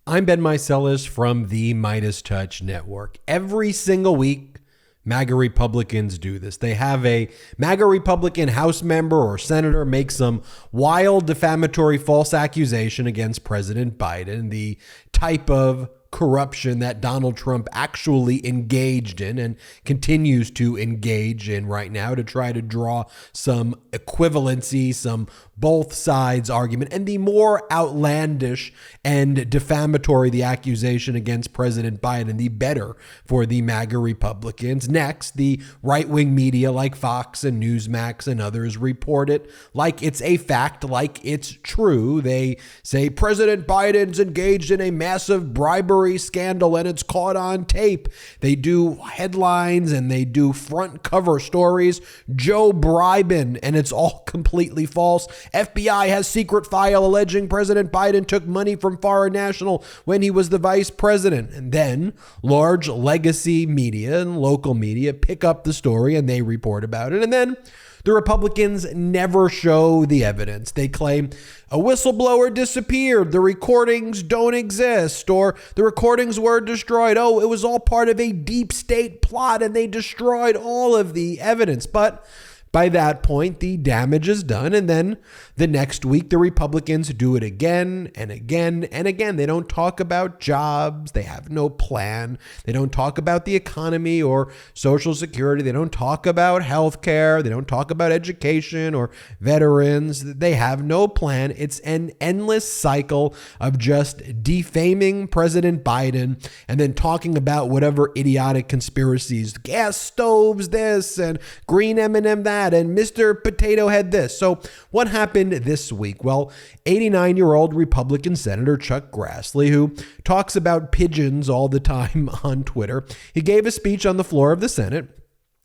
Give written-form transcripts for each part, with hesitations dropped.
I'm Ben Meiselas from the MeidasTouch network. Every single week, MAGA Republicans do this. They have a MAGA Republican House member or senator make some wild defamatory false accusation against President Biden, the type of corruption that Donald Trump actually engaged in and continues to engage in right now to try to draw some equivalency, some both sides argument. And the more outlandish and defamatory the accusation against President Biden, the better for the MAGA Republicans. Next, the right-wing media like Fox and Newsmax and others report it like it's a fact, like it's true. They say President Biden's engaged in a massive bribery scandal and it's caught on tape. They do headlines and they do front cover stories. Joe bribing, and it's all completely false. FBI has secret file alleging President Biden took money from foreign national when he was the vice president. And then large legacy media and local media pick up the story and they report about it. And then the Republicans never show the evidence. They claim a whistleblower disappeared, the recordings don't exist, or the recordings were destroyed. Oh, it was all part of a deep state plot and they destroyed all of the evidence. But by that point, the damage is done. And then the next week, the Republicans do it again and again and again. They don't talk about jobs. They have no plan. They don't talk about the economy or Social Security. They don't talk about health care. They don't talk about education or veterans. They have no plan. It's an endless cycle of just defaming President Biden and then talking about whatever idiotic conspiracies, gas stoves this and green M&M that, and Mr. Potato Head this. So what happened this week? Well, 89-year-old Republican Senator Chuck Grassley, who talks about pigeons all the time on Twitter, he gave a speech on the floor of the Senate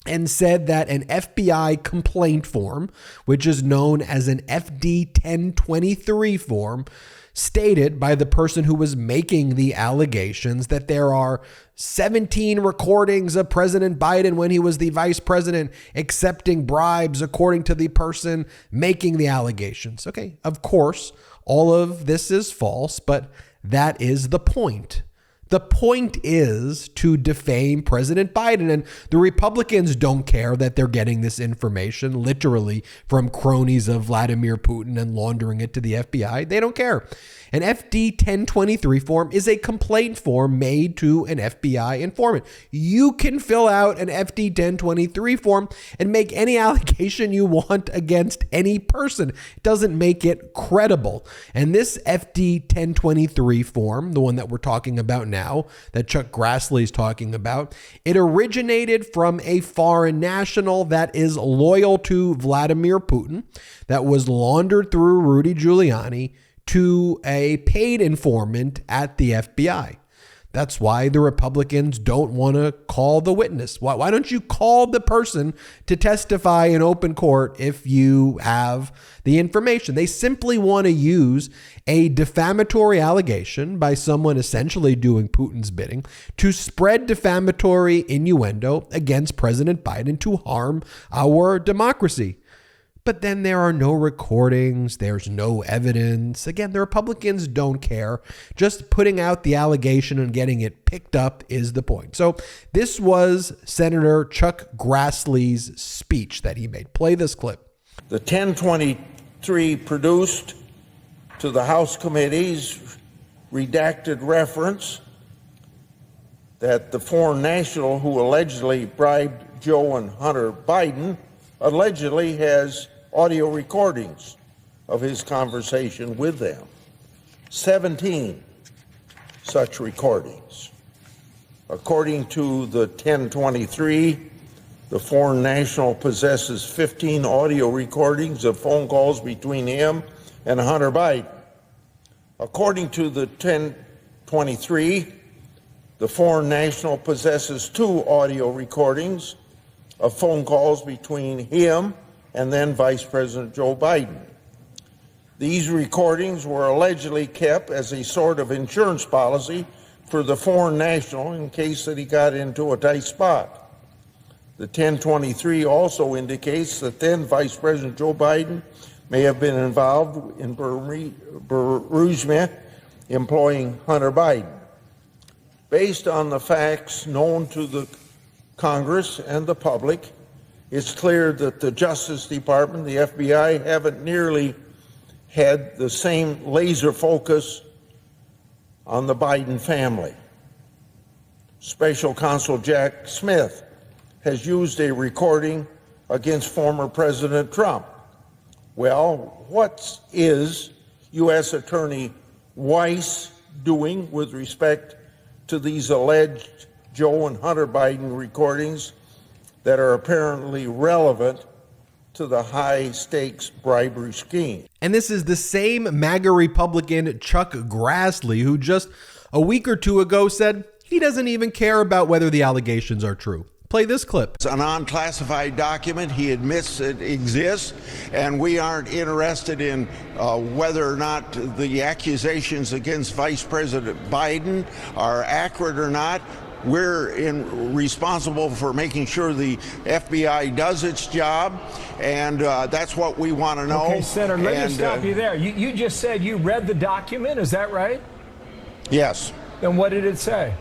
and said that an FBI complaint form, which is known as an FD 1023 form, stated by the person who was making the allegations that there are 17 recordings of President Biden when he was the vice president accepting bribes, according to the person making the allegations. Okay, of course, all of this is false, but that is the point. The point is to defame President Biden, and the Republicans don't care that they're getting this information literally from cronies of Vladimir Putin and laundering it to the FBI. They don't care. An FD 1023 form is a complaint form made to an FBI informant. You can fill out an FD 1023 form and make any allegation you want against any person. It doesn't make it credible. And this FD 1023 form, the one that we're talking about now, that Chuck Grassley is talking about, it originated from a foreign national that is loyal to Vladimir Putin, that was laundered through Rudy Giuliani to a paid informant at the FBI. That's why the Republicans don't want to call the witness. Why don't you call the person to testify in open court if you have the information? They simply want to use a defamatory allegation by someone essentially doing Putin's bidding to spread defamatory innuendo against President Biden to harm our democracy. But then there are no recordings, there's no evidence. Again, the Republicans don't care. Just putting out the allegation and getting it picked up is the point. So this was Senator Chuck Grassley's speech that he made. Play this clip. The 1023 produced to the House committees redacted reference that the foreign national who allegedly bribed Joe and Hunter Biden allegedly has audio recordings of his conversation with them. 17 such recordings. According to the 1023, the foreign national possesses 15 audio recordings of phone calls between him and Hunter Biden. According to the 1023, the foreign national possesses 2 audio recordings of phone calls between him and then Vice President Joe Biden. These recordings were allegedly kept as a sort of insurance policy for the foreign national in case that he got into a tight spot. The 1023 also indicates that then Vice President Joe Biden may have been involved in bereavement employing Hunter Biden. Based on the facts known to the Congress and the public, it's clear that the Justice Department, the FBI, haven't nearly had the same laser focus on the Biden family. Special Counsel Jack Smith has used a recording against former President Trump. Well, what is U.S. Attorney Weiss doing with respect to these alleged Joe and Hunter Biden recordings that are apparently relevant to the high-stakes bribery scheme? And this is the same MAGA Republican Chuck Grassley who just a week or two ago said he doesn't even care about whether the allegations are true. Play this clip. It's an unclassified document. He admits it exists, and we aren't interested in whether or not the accusations against Vice President Biden are accurate or not. We're responsible for making sure the FBI does its job, and that's what we want to know. Okay, Senator, let me stop you there. You just said you read the document, is that right? Yes. Then what did it say?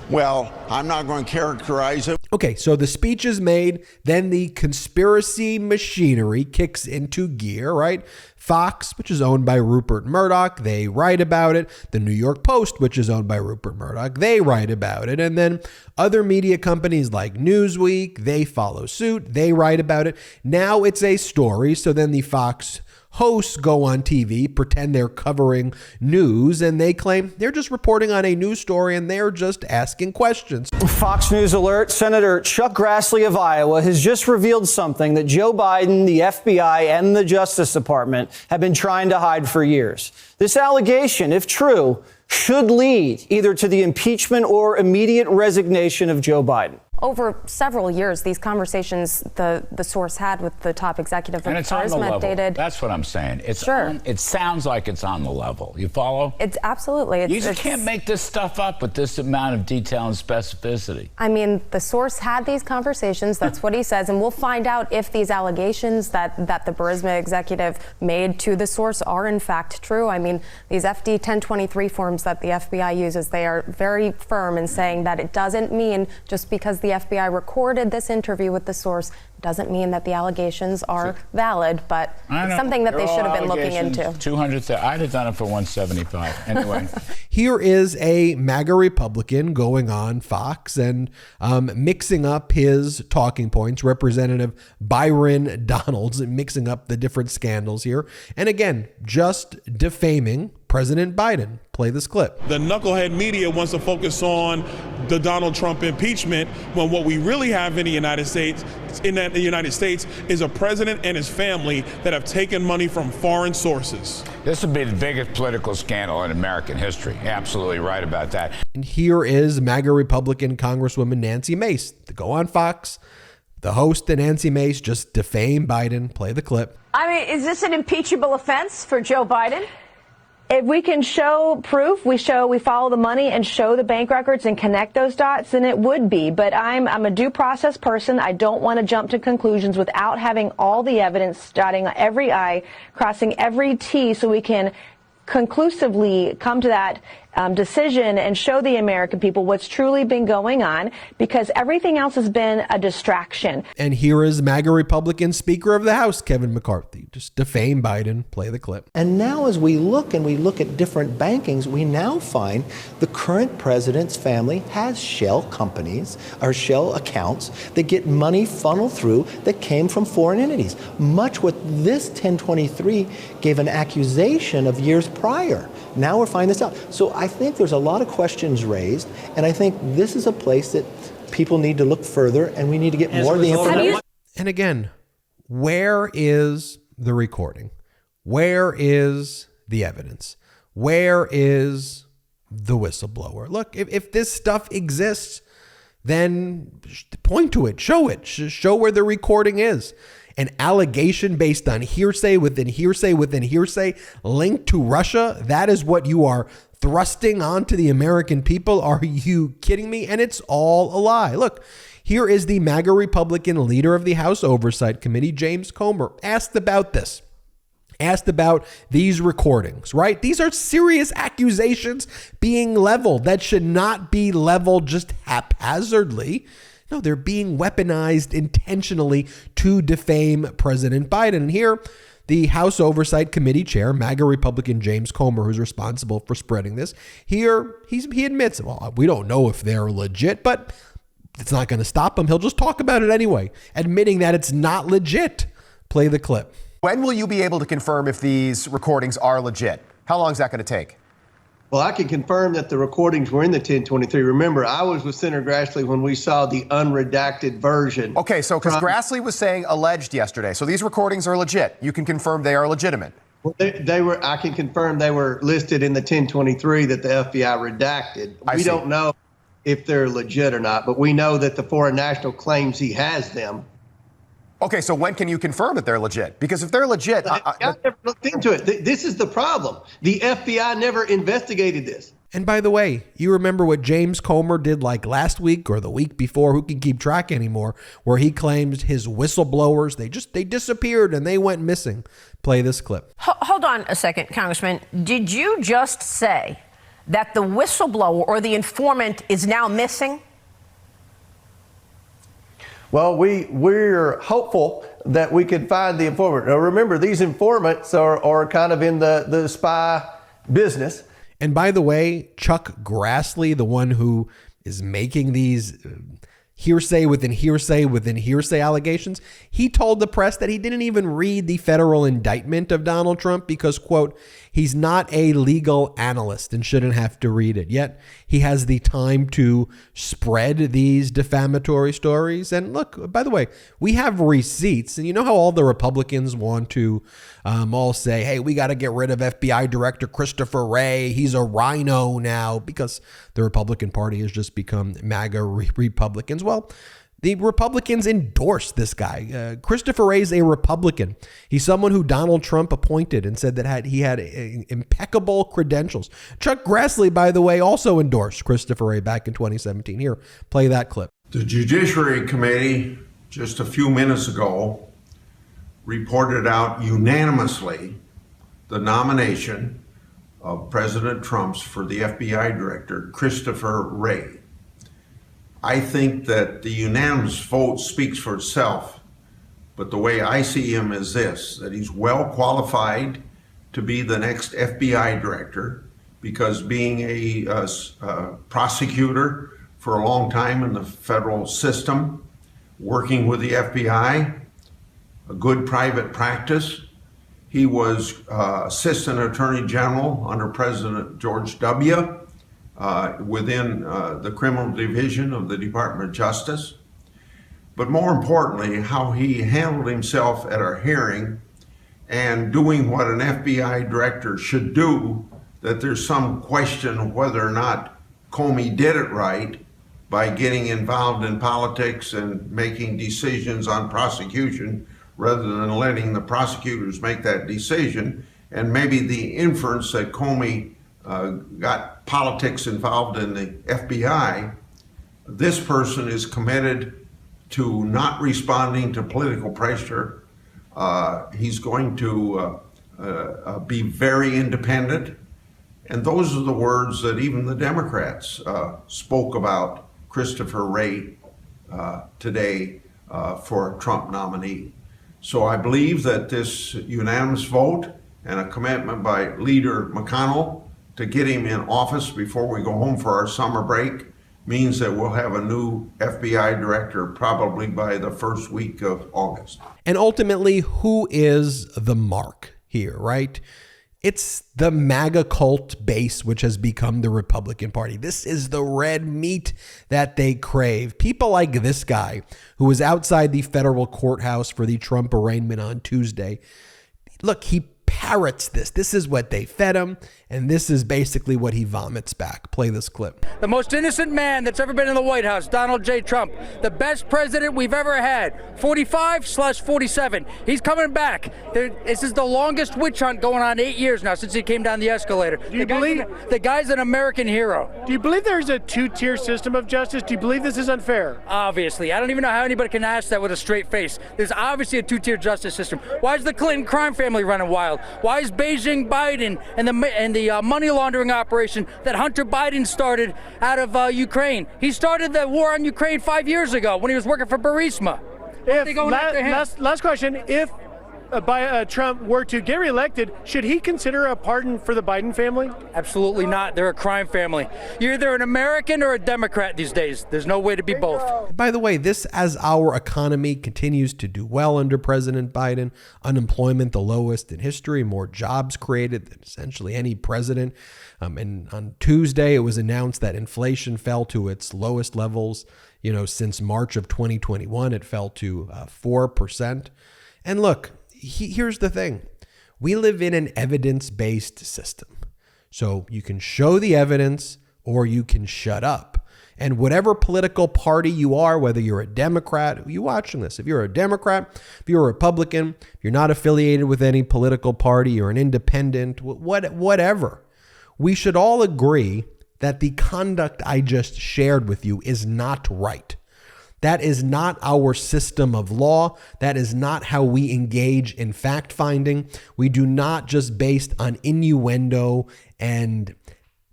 Well, I'm not going to characterize it. Okay, so the speech is made, then the conspiracy machinery kicks into gear, right? Fox, which is owned by Rupert Murdoch, they write about it. The New York Post, which is owned by Rupert Murdoch, they write about it. And then other media companies like Newsweek, they follow suit, they write about it. Now it's a story, so then the Fox hosts go on TV, pretend they're covering news, and they claim they're just reporting on a news story and they're just asking questions. Fox News alert, Senator Chuck Grassley of Iowa has just revealed something that Joe Biden, the FBI, and the Justice Department have been trying to hide for years. This allegation, if true, should lead either to the impeachment or immediate resignation of Joe Biden. Over several years, these conversations the source had with the top executive of Charisma dated. That's what I'm saying. It's sure. It sounds like it's on the level. You follow? It's absolutely. You just can't make this stuff up with this amount of detail and specificity. I mean, the source had these conversations. That's what he says, and we'll find out if these allegations that the Burisma executive made to the source are in fact true. I mean, these FD 1023 forms that the FBI uses, they are very firm in saying that it doesn't mean just because the FBI recorded this interview with the source doesn't mean that the allegations are valid, but it's something that they should have been looking into. 200, I'd have done it for 175. Anyway. Here is a MAGA Republican going on Fox and mixing up his talking points, Representative Byron Donalds, mixing up the different scandals here. And again, just defaming President Biden. Play this clip. The knucklehead media wants to focus on the Donald Trump impeachment when what we really have in the United States is a president and his family that have taken money from foreign sources. This would be the biggest political scandal in American history. Absolutely right about that. And here is MAGA Republican Congresswoman Nancy Mace to go on Fox. The host and Nancy Mace just defame Biden. Play the clip. I mean, is this an impeachable offense for Joe Biden? If we can show proof, we follow the money and show the bank records and connect those dots, then it would be. But I'm a due process person. I don't want to jump to conclusions without having all the evidence, dotting every I, crossing every T, so we can conclusively come to that decision and show the American people what's truly been going on, because everything else has been a distraction. And here is MAGA Republican Speaker of the House, Kevin McCarthy, just defame Biden. Play the clip. And now as we look at different bankings, we now find the current president's family has shell companies or shell accounts that get money funneled through that came from foreign entities. Much what this 1023 gave an accusation of years prior. Now we're finding this out. So I think there's a lot of questions raised, and I think this is a place that people need to look further, and we need to get more of the information. And again, where is the recording? Where is the evidence? Where is the whistleblower? Look, if this stuff exists, then point to it, show where the recording is. An allegation based on hearsay within hearsay within hearsay linked to Russia, that is what you are thrusting onto the American people. Are you kidding me? And it's all a lie. Look, here is the MAGA Republican leader of the House Oversight Committee, James Comer, asked about this. asked about these recordings, right? These are serious accusations being leveled that should not be leveled just haphazardly. No, they're being weaponized intentionally to defame President Biden. And here, the House Oversight Committee chair, MAGA Republican James Comer, who's responsible for spreading this, here he admits, well, we don't know if they're legit, but it's not going to stop him. He'll just talk about it anyway, admitting that it's not legit. Play the clip. When will you be able to confirm if these recordings are legit? How long is that going to take? Well, I can confirm that the recordings were in the 1023. Remember, I was with Senator Grassley when we saw the unredacted version. Okay, so because Grassley was saying alleged yesterday, so these recordings are legit. You can confirm they are legitimate. Well, they were. I can confirm they were listed in the 1023 that the FBI redacted. We don't know if they're legit or not, but we know that the foreign national claims he has them. Okay, so when can you confirm that they're legit? Because if they're legit... I never looked into it. This is the problem. The FBI never investigated this. And by the way, you remember what James Comer did like last week or the week before, who can keep track anymore, where he claims his whistleblowers, they disappeared and they went missing. Play this clip. Hold on a second, Congressman. Did you just say that the whistleblower or the informant is now missing? Well, we're hopeful that we can find the informant. Now, remember, these informants are kind of in the spy business. And by the way, Chuck Grassley, the one who is making these hearsay within hearsay within hearsay allegations, he told the press that he didn't even read the federal indictment of Donald Trump because, quote, he's not a legal analyst and shouldn't have to read it. Yet he has the time to spread these defamatory stories. And look, by the way, we have receipts. And you know how all the Republicans want to all say, hey, we got to get rid of FBI Director Christopher Wray. He's a rhino now because the Republican Party has just become MAGA Republicans. Well, the Republicans endorsed this guy. Christopher Wray is a Republican. He's someone who Donald Trump appointed and said that he had impeccable credentials. Chuck Grassley, by the way, also endorsed Christopher Wray back in 2017. Here, play that clip. The Judiciary Committee, just a few minutes ago, reported out unanimously the nomination of President Trump's for the FBI Director, Christopher Wray. I think that the unanimous vote speaks for itself, but the way I see him is this, that he's well qualified to be the next FBI director because being a prosecutor for a long time in the federal system, working with the FBI, a good private practice. He was Assistant Attorney General under President George W. Within the criminal division of the Department of Justice. But more importantly, how he handled himself at our hearing and doing what an FBI director should do, that there's some question of whether or not Comey did it right by getting involved in politics and making decisions on prosecution rather than letting the prosecutors make that decision. And maybe the inference that Comey got politics involved in the FBI, this person is committed to not responding to political pressure. He's going to be very independent. And those are the words that even the Democrats spoke about Christopher Wray today for a Trump nominee. So I believe that this unanimous vote and a commitment by Leader McConnell to get him in office before we go home for our summer break means that we'll have a new FBI director probably by the first week of August. And ultimately, who is the mark here, right? It's the MAGA cult base, which has become the Republican Party. This is the red meat that they crave. People like this guy who was outside the federal courthouse for the Trump arraignment on Tuesday. Look, he parrots this. This is what they fed him. And this is basically what he vomits back. Play this clip. The most innocent man that's ever been in the White House, Donald J. Trump. The best president we've ever had. 45/47. He's coming back. This is the longest witch hunt going on 8 years now since he came down the escalator. The guy's an American hero. Do you believe there's a two-tier system of justice? Do you believe this is unfair? Obviously. I don't even know how anybody can ask that with a straight face. There's obviously a two-tier justice system. Why is the Clinton crime family running wild? Why is Beijing Biden and the money laundering operation that Hunter Biden started out of Ukraine? He started the war on Ukraine 5 years ago when he was working for Burisma. Last question. If Trump were to get reelected, should he consider a pardon for the Biden family? Absolutely not. They're a crime family. You're either an American or a Democrat these days. There's no way to be both. By the way, this as our economy continues to do well under President Biden, unemployment the lowest in history, more jobs created than essentially any president. And on Tuesday, it was announced that inflation fell to its lowest levels, since March of 2021. It fell to 4%. And look, here's the thing. We live in an evidence-based system. So you can show the evidence or you can shut up. And whatever political party you are, whether you're a Democrat, you watching this, if you're a Democrat, if you're a Republican, if you're not affiliated with any political party, you're an independent, whatever, we should all agree that the conduct I just shared with you is not right. That is not our system of law. That is not how we engage in fact finding. We do not just based on innuendo and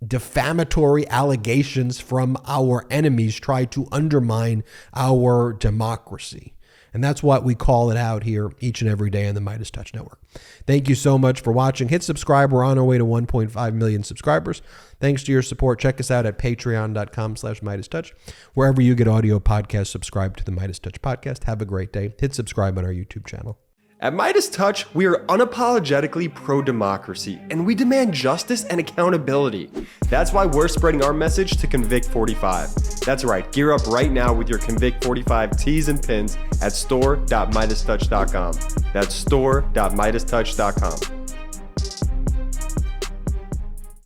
defamatory allegations from our enemies try to undermine our democracy. And that's what we call it out here each and every day on the MeidasTouch Network. Thank you so much for watching. Hit subscribe. We're on our way to 1.5 million subscribers. Thanks to your support. Check us out at patreon.com/MeidasTouch. Wherever you get audio podcasts, subscribe to the MeidasTouch podcast. Have a great day. Hit subscribe on our YouTube channel. At MeidasTouch, we are unapologetically pro-democracy, and we demand justice and accountability. That's why we're spreading our message to Convict 45. That's right, gear up right now with your Convict 45 tees and pins at store.MeidasTouch.com. That's store.MeidasTouch.com.